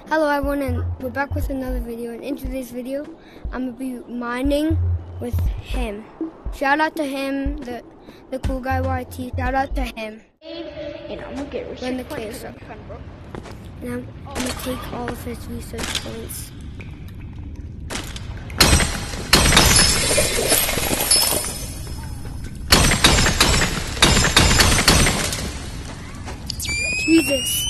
Hello everyone, and we're back with another video, and in today's video I'm gonna be mining with him. Shout out to him, the cool guy YT. Shout out to him. And I'm gonna get Run the case up. And I'm gonna take all of his research points. Jesus.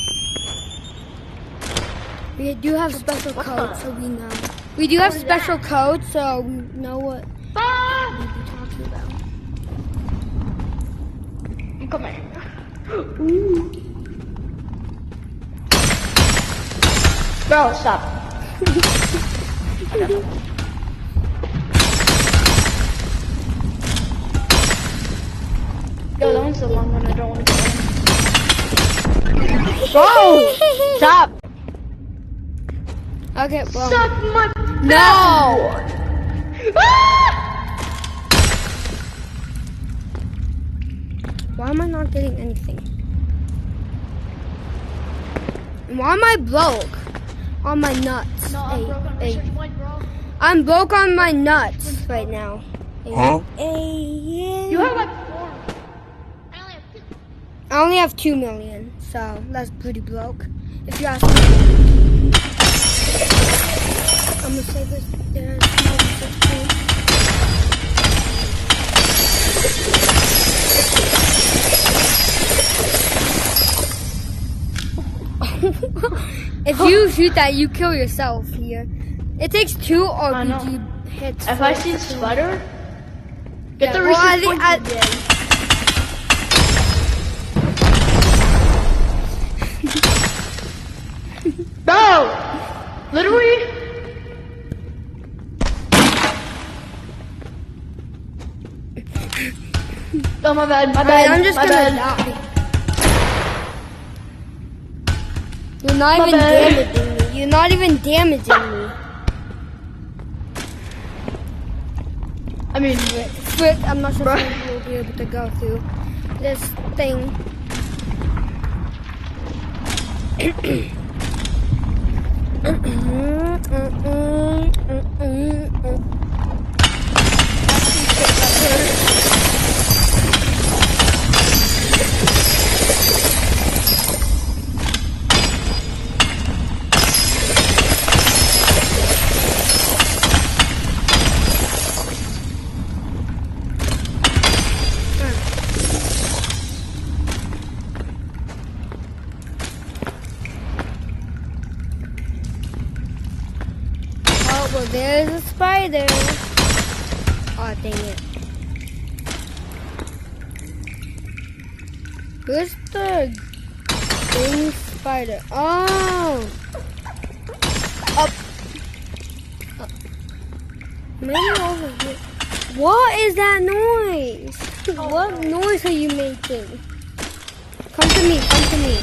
We do have special codes, so we know. We do have special codes, so we know what we'll be talking about. I'm coming. Ooh. Bro, stop. Yo, that one's the long one. I don't want to go. Bro, stop. Okay, well. Suck my No! Ah! Why am I not getting anything? And why am I broke on my nuts? No, I'm broke on research point, bro. I'm broke on my nuts right now. Huh? You have like 4. I only have 2. I only have 2 million, so that's pretty broke. If you ask me. I'm gonna say this. There's no research point. If you shoot that, you kill yourself here. It takes 2 RPG hits. If I see a spider, get the well, research point again. Bro! Literally? Oh, my bad, my bad. I'm just my gonna bad. die. You're not My even bad. damaging me. You're not even damaging me. I mean, Frick, I'm not sure if we'll be able to go through this thing. Oh, well, there's a spider. Oh, dang it. Where's the dang spider? Oh! Up. Maybe over here. What is that noise? What noise are you making? Come to me, come to me.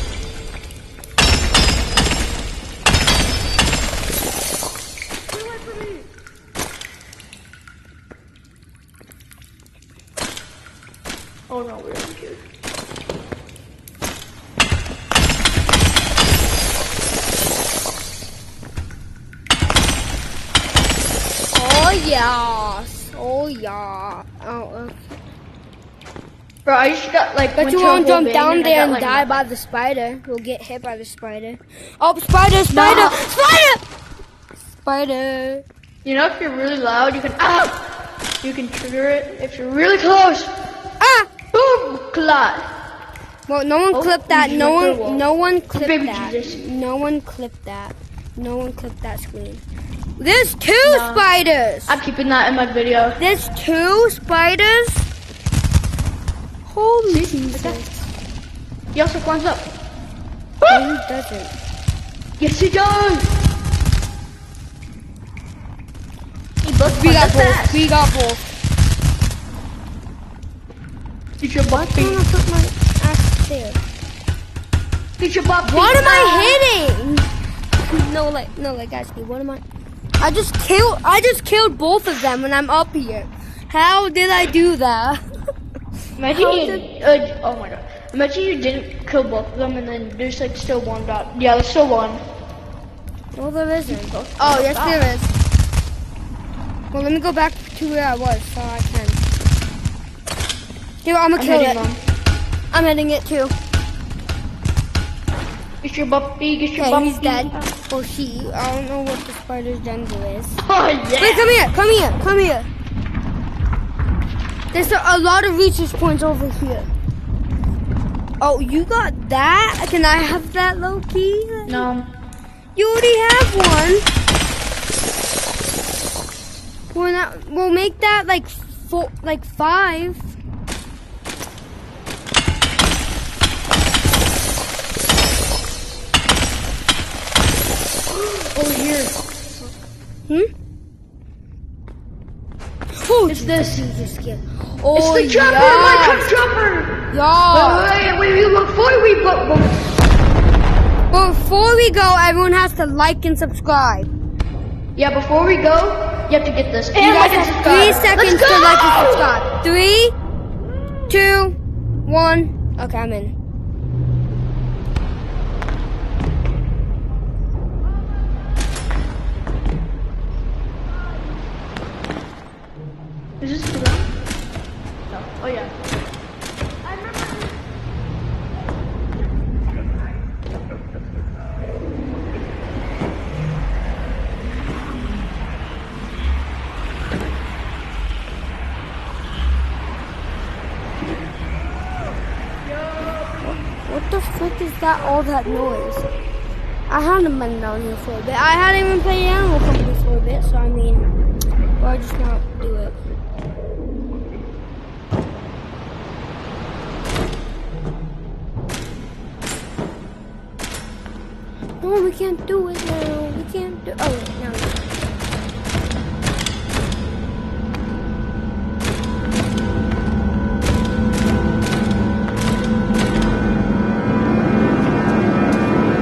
oh no, we're in here. Oh, yes. Oh, yeah. Oh, okay. Bro, I just got like. But you won't jump down there and die by the spider. You'll get hit by the spider. Oh, spider, spider, No. spider! Spider. You know, if you're really loud, you can. Ow! You can trigger it if you're really close. Ah! Boom! Clot. Well, no one Oh, clipped that. you No went through a one, wall. no one clipped Baby that. Jesus. No one clipped that. No one clipped that screen. There's 2 No. spiders. I'm keeping that in my video. There's 2 spiders. Holy See? Jesus. He also climbs up. No, he doesn't. Yes, he does. He both We got climbs up both. fast. We got both. Get your butt I'm gonna beat. put my axe there. Get your butt beat. What am I hitting? No, like, actually, what am I? I just killed both of them when I'm up here. How did I do that? Imagine oh my god. Imagine you didn't kill both of them and then there's like still one dot. Yeah, there's still one. Well, there isn't. Oh, yes, there is. Well, let me go back to where I was so I can. Here, I'm gonna kill it. I'm hitting it too. Get your puppy, get your Okay, puppy. he's dead. Or she. I don't know what the spider's gender is. Oh, yeah. Wait, come here, come here, come here. There's a lot of research points over here. Oh, you got that? Can I have that, Loki? No. You already have one. We'll make that like 5. Oh, here. Oh, It's this. Jesus, kid. Oh, It's the jumper, yeah. my cup jumper. Yeah. Wait, before we go. But before we go, everyone has to like and subscribe. Yeah, before we go, you have to get this. You And guys like and have subscribe. 3 seconds Let's go! to like and subscribe. 3, 2, 1. Okay, I'm in. Is this for them? No. Oh, yeah. What the frick is that? All that noise? I hadn't been down here for a bit. I hadn't even played Animal Company for a bit, so I mean, why just not do it? No, we can't do it now. We can't do. Oh, wait, now. We can.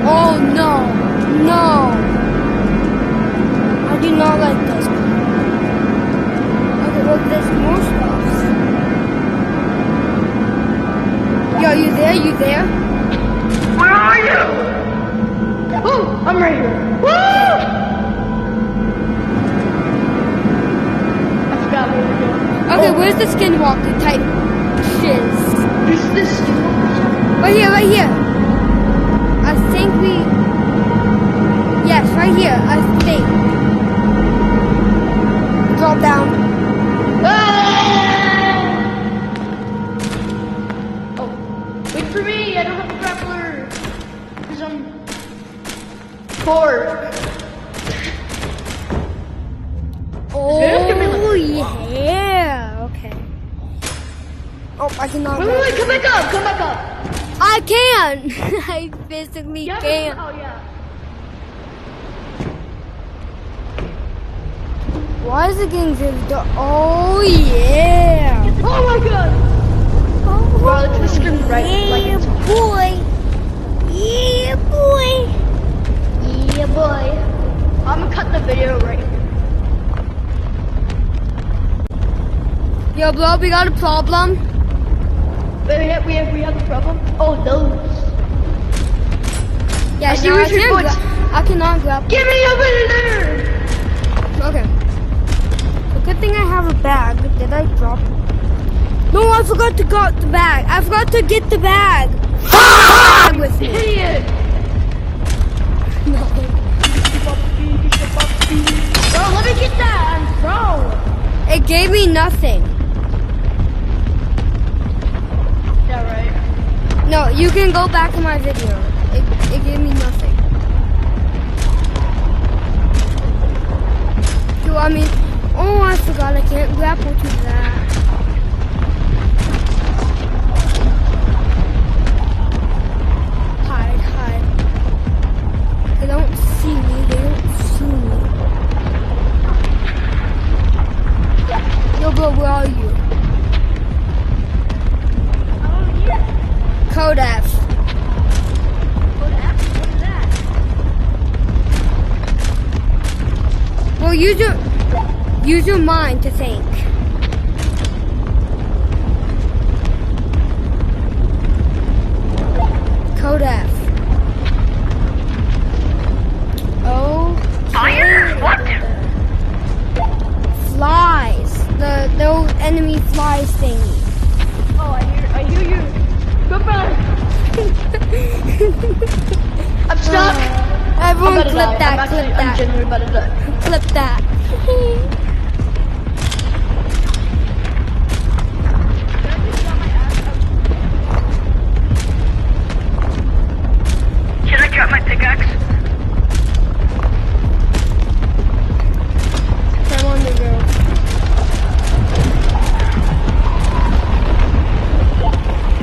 Oh no, no! I do not like this. Okay, well, there's more stuff. Yo, you there? You there? Where are you? Oh, I'm right here. Woo! I forgot where we're going. Okay, where's the skinwalker type shiz? Is this? Right here, right here. I think we. Yes, right here. I think. Drop down. Ah! Oh, wait for me. I don't have a grappler. Because I'm poor. Oh, Venom can be yeah. Okay. Oh, I cannot. Wait, come back up. Come back up. I can. I physically Yeah, can't. Oh, yeah. Why is it getting so dark? Oh yeah. Oh my god. Oh, Bro, it's whispering right like yeah, it's boy. Yeah, boy. Yeah, boy. I'm gonna cut the video right here. Yo, bro, we got a problem. Wait, we have a problem? Oh, those. Yeah, I see now where's your foot. I cannot grab. Get me over there! Okay. A good thing I have a bag. Did I drop? No, I forgot to get the bag. I forgot to get the bag. Bag with me. Idiot! No. Bro, let me get that! I'm pro! It gave me nothing. Yeah, right. No, you can go back in my video. It gave me nothing. So, I mean, oh, I forgot I can't grapple to that. Hide, hide. They don't see me. They don't see me. Yo, bro, where are you? Oh, yeah. Code F. What is that? Well, use your mind to think. Code F. Oh flies thingy. Oh, I hear you. Goodbye. I'm stuck. Everyone I'm clip about to die. that, I'm genuinely about to die. clip that. Should I drop my pickaxe? I'm on the road.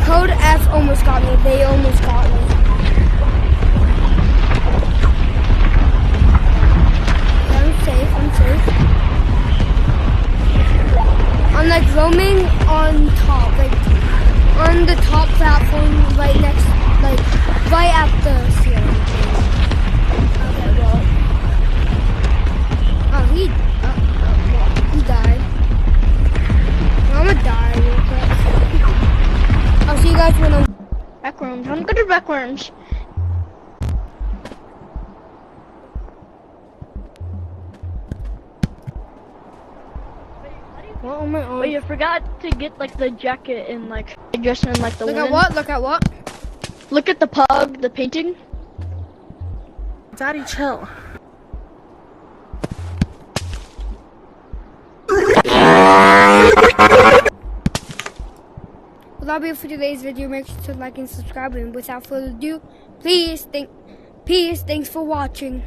Code F almost got me. They almost got me. I'm safe. I'm safe. I'm like roaming on top, like on the top platform, right next, like right at the ceiling. Okay, well. Oh, he died. I'm gonna die real quick. I'll see you guys when I'm. Backrooms. I'm good at backrooms. What am I on? Wait, you forgot to get like the jacket and like dress in like the Look linen. at what? Look at what? Look at the pug, the painting. Daddy, chill. Well, that'll be it for today's video. Make sure to like and subscribe. And without further ado, please, thanks for watching.